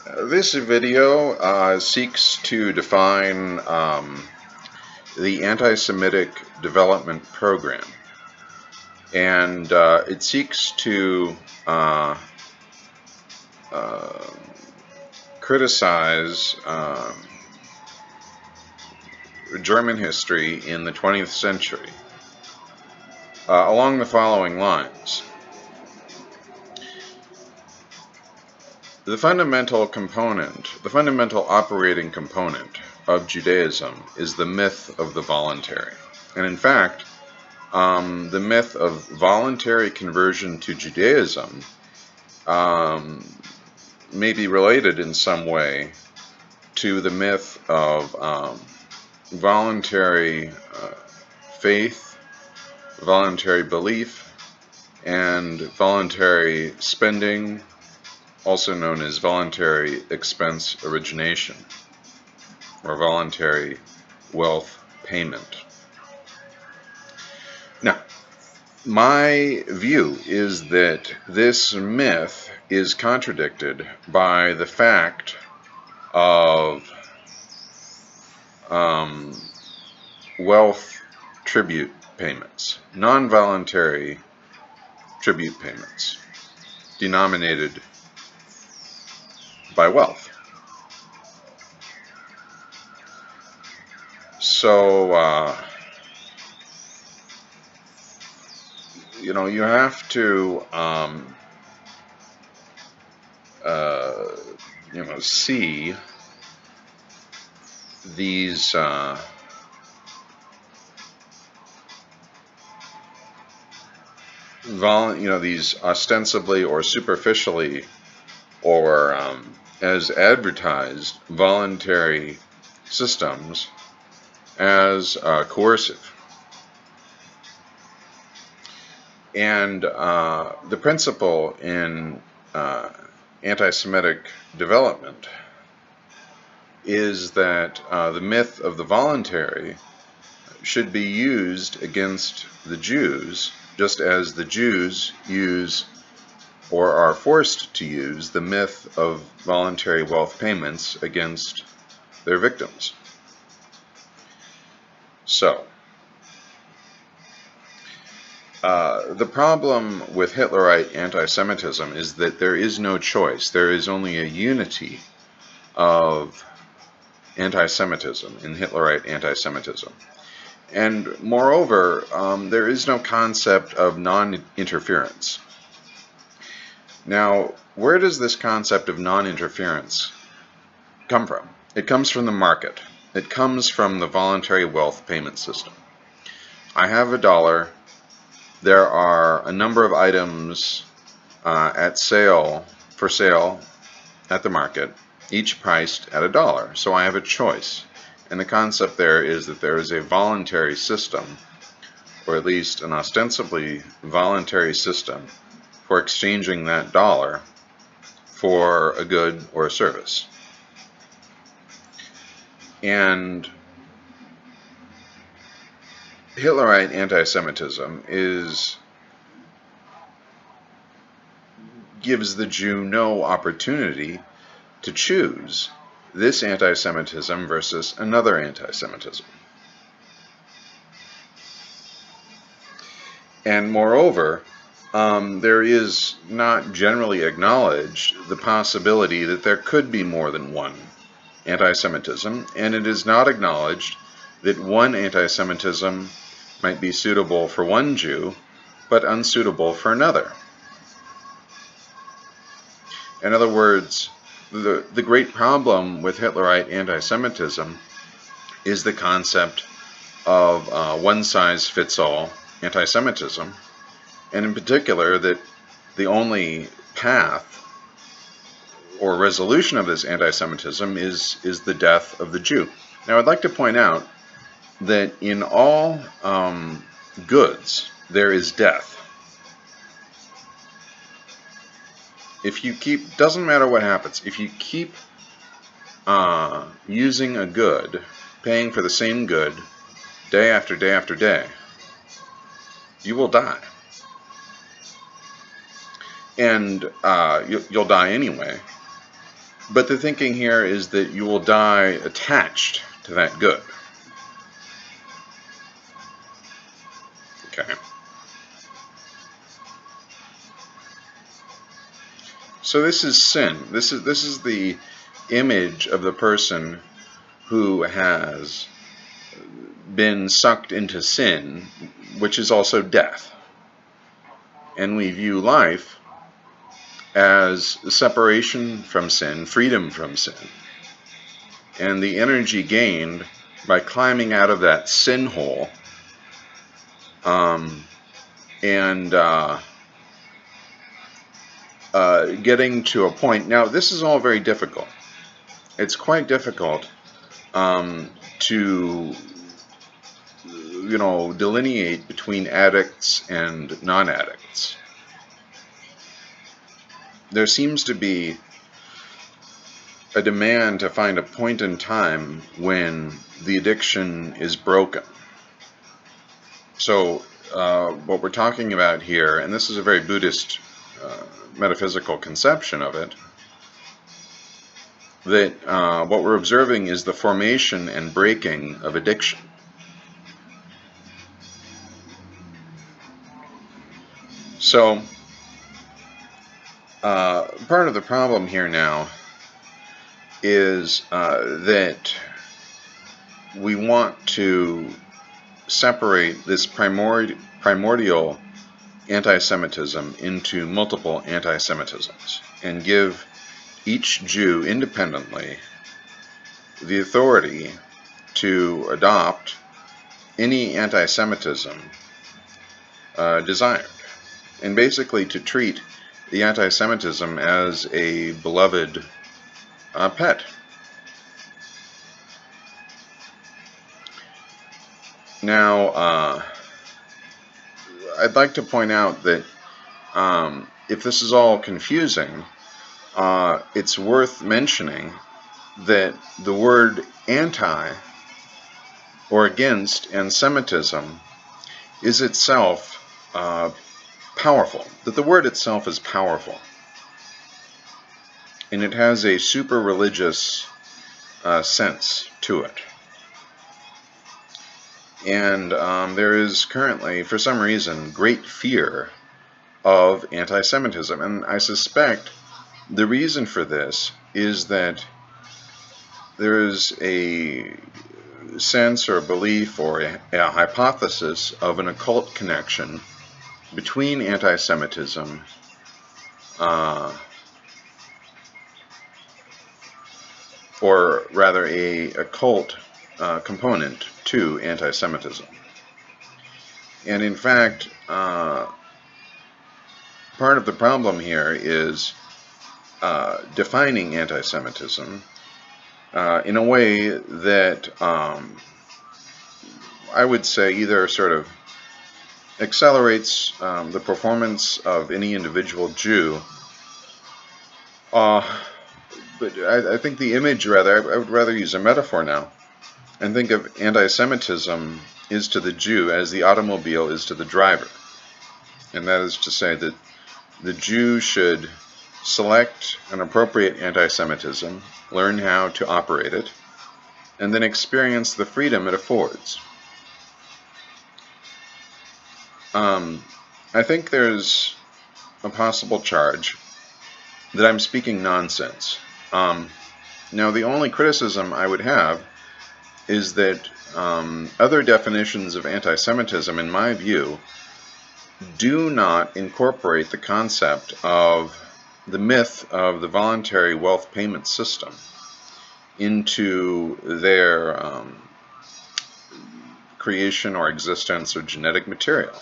This video seeks to define the anti-Semitic development program, and it seeks to criticize German history in the 20th century along the following lines. The fundamental operating component of Judaism is the myth of the voluntary. And in fact, the myth of voluntary conversion to Judaism may be related in some way to the myth of voluntary faith, voluntary belief, and voluntary spending, also known as voluntary expense origination or voluntary wealth payment. Now, my view is that this myth is contradicted by the fact of wealth tribute payments, non-voluntary tribute payments, denominated by wealth. So, you have to, see these these ostensibly or superficially or as advertised voluntary systems as coercive. And the principle in anti-Semitic development is that the myth of the voluntary should be used against the Jews, just as the Jews use or are forced to use the myth of voluntary wealth payments against their victims. So, the problem with Hitlerite anti-Semitism is that there is no choice. There is only a unity of anti-Semitism in Hitlerite anti-Semitism. And moreover, there is no concept of non-interference. Now, where does this concept of non-interference come from? It comes from the market. It comes from the voluntary wealth payment system. I have $1. There are a number of items for sale at the market, each priced at $1. So I have a choice. And the concept there is that there is a voluntary system, or at least an ostensibly voluntary system, for exchanging that dollar for a good or a service. And Hitlerite anti-Semitism gives the Jew no opportunity to choose this anti-Semitism versus another anti-Semitism. And moreover, there is not generally acknowledged the possibility that there could be more than one anti-Semitism, and it is not acknowledged that one anti-Semitism might be suitable for one Jew, but unsuitable for another. In other words, the great problem with Hitlerite anti-Semitism is the concept of one-size-fits-all anti-Semitism, and in particular that the only path or resolution of this anti-Semitism is the death of the Jew. Now, I'd like to point out that in all goods there is death. Doesn't matter what happens, if you keep using a good, paying for the same good day after day after day, you will die. And you'll die anyway. But the thinking here is that you will die attached to that good. Okay. So this is sin. This is the image of the person who has been sucked into sin, which is also death. And we view life as separation from sin, freedom from sin, and the energy gained by climbing out of that sin hole and getting to a point. Now, this is all very difficult. It's quite difficult to delineate between addicts and non-addicts. There seems to be a demand to find a point in time when the addiction is broken. So what we're talking about here, and this is a very Buddhist metaphysical conception of it, that what we're observing is the formation and breaking of addiction. So part of the problem here now is that we want to separate this primordial anti-Semitism into multiple anti-Semitisms and give each Jew independently the authority to adopt any anti-Semitism desired, and basically to treat the anti-Semitism as a beloved pet. Now, I'd like to point out that if this is all confusing, it's worth mentioning that the word anti or against anti-Semitism is itself powerful, that the word itself is powerful. And it has a super religious sense to it. And there is currently, for some reason, great fear of anti-Semitism. And I suspect the reason for this is that there is a sense or a belief or a hypothesis of an occult connection between anti-Semitism or rather a occult component to anti-Semitism. And in fact, part of the problem here is defining anti-Semitism in a way that I would say either sort of accelerates the performance of any individual Jew, but I think the image, rather, I would rather use a metaphor now, and think of anti-Semitism is to the Jew as the automobile is to the driver. And that is to say that the Jew should select an appropriate anti-Semitism, learn how to operate it, and then experience the freedom it affords. I think there's a possible charge that I'm speaking nonsense. Now, the only criticism I would have is that other definitions of anti-Semitism, in my view, do not incorporate the concept of the myth of the voluntary wealth payment system into their creation or existence or genetic material.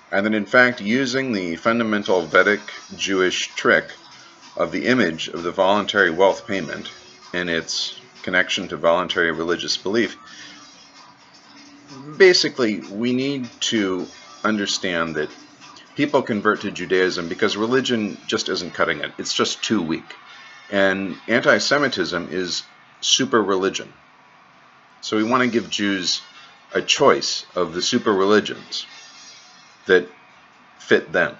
And that in fact, using the fundamental Vedic-Jewish trick of the image of the voluntary wealth payment and its connection to voluntary religious belief, basically we need to understand that people convert to Judaism because religion just isn't cutting it. It's just too weak. And anti-Semitism is super religion. So we want to give Jews a choice of the super religions that fit them.